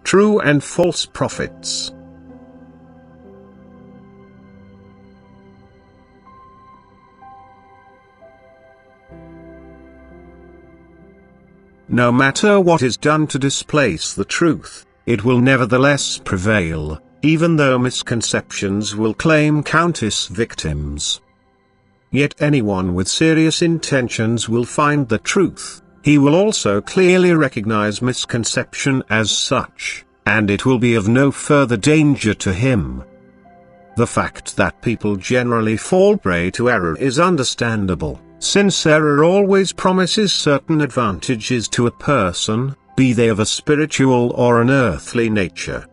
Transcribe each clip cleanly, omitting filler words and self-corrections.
true and false prophets. No matter what is done to displace the truth, it will nevertheless prevail, even though misconceptions will claim countless victims. Yet anyone with serious intentions will find the truth. He will also clearly recognize misconception as such, and it will be of no further danger to him. The fact that people generally fall prey to error is understandable, since error always promises certain advantages to a person, be they of a spiritual or an earthly nature.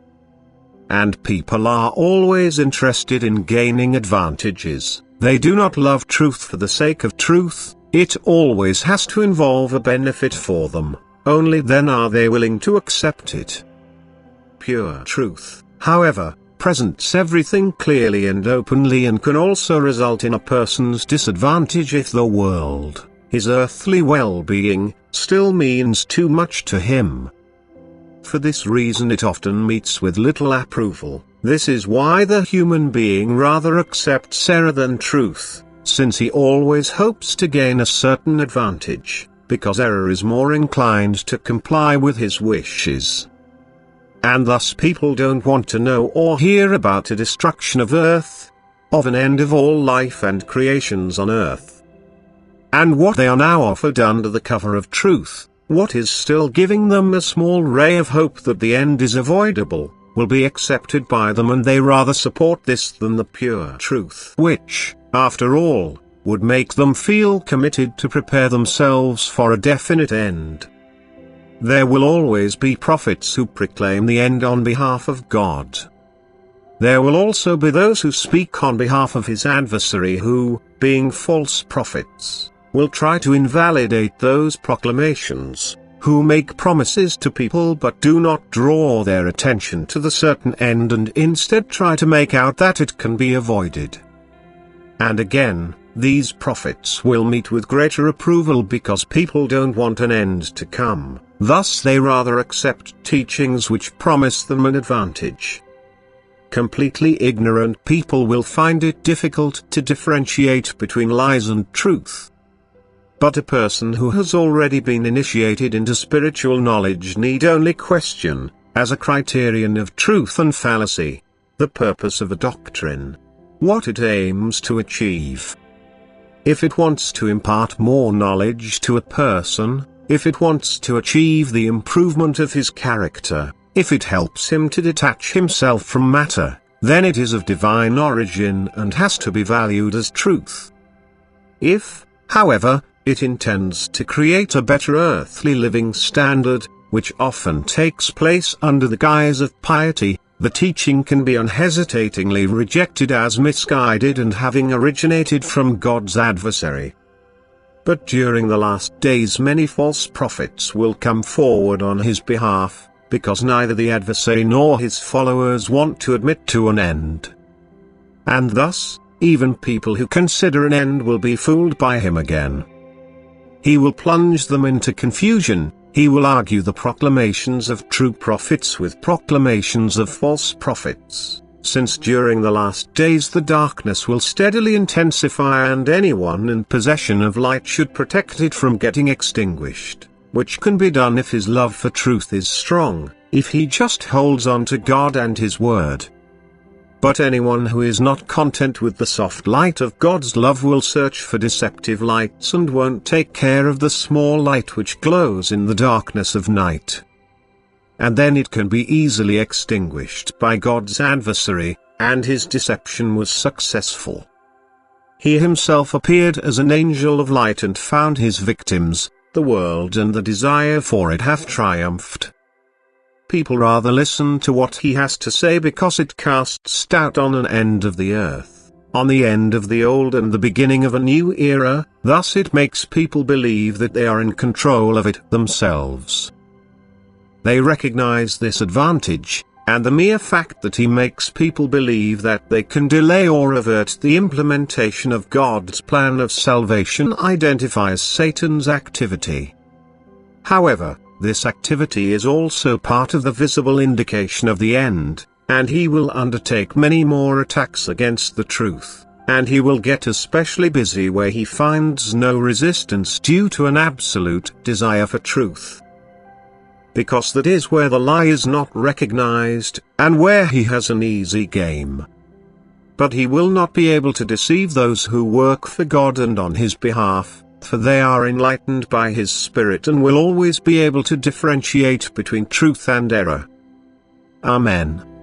And people are always interested in gaining advantages. They do not love truth for the sake of truth. It always has to involve a benefit for them, only then are they willing to accept it. Pure truth, however, presents everything clearly and openly and can also result in a person's disadvantage if the world, his earthly well-being, still means too much to him. For this reason it often meets with little approval. This is why the human being rather accepts error than truth, since he always hopes to gain a certain advantage, because error is more inclined to comply with his wishes. And thus people don't want to know or hear about a destruction of earth, of an end of all life and creations on earth. And what they are now offered under the cover of truth, what is still giving them a small ray of hope that the end is avoidable, will be accepted by them, and they rather support this than the pure truth, which, after all, would make them feel committed to prepare themselves for a definite end. There will always be prophets who proclaim the end on behalf of God. There will also be those who speak on behalf of his adversary who, being false prophets, will try to invalidate those proclamations, who make promises to people but do not draw their attention to the certain end and instead try to make out that it can be avoided. And again, these prophets will meet with greater approval because people don't want an end to come, thus they rather accept teachings which promise them an advantage. Completely ignorant people will find it difficult to differentiate between lies and truth. But a person who has already been initiated into spiritual knowledge need only question, as a criterion of truth and fallacy, the purpose of a doctrine, what it aims to achieve. If it wants to impart more knowledge to a person, if it wants to achieve the improvement of his character, if it helps him to detach himself from matter, then it is of divine origin and has to be valued as truth. If, however, it intends to create a better earthly living standard, which often takes place under the guise of piety, the teaching can be unhesitatingly rejected as misguided and having originated from God's adversary. But during the last days many false prophets will come forward on his behalf, because neither the adversary nor his followers want to admit to an end. And thus, even people who consider an end will be fooled by him again. He will plunge them into confusion. He will argue the proclamations of true prophets with proclamations of false prophets, since during the last days the darkness will steadily intensify and anyone in possession of light should protect it from getting extinguished, which can be done if his love for truth is strong, if he just holds on to God and his word. But anyone who is not content with the soft light of God's love will search for deceptive lights and won't take care of the small light which glows in the darkness of night. And then it can be easily extinguished by God's adversary, and his deception was successful. He himself appeared as an angel of light and found his victims, the world and the desire for it have triumphed. People rather listen to what he has to say because it casts doubt on an end of the earth, on the end of the old and the beginning of a new era, thus it makes people believe that they are in control of it themselves. They recognize this advantage, and the mere fact that he makes people believe that they can delay or avert the implementation of God's plan of salvation identifies Satan's activity. However, This activity is also part of the visible indication of the end, and he will undertake many more attacks against the truth, and he will get especially busy where he finds no resistance due to an absolute desire for truth. Because that is where the lie is not recognized, and where he has an easy game. But he will not be able to deceive those who work for God and on his behalf, for they are enlightened by his Spirit and will always be able to differentiate between truth and error. Amen.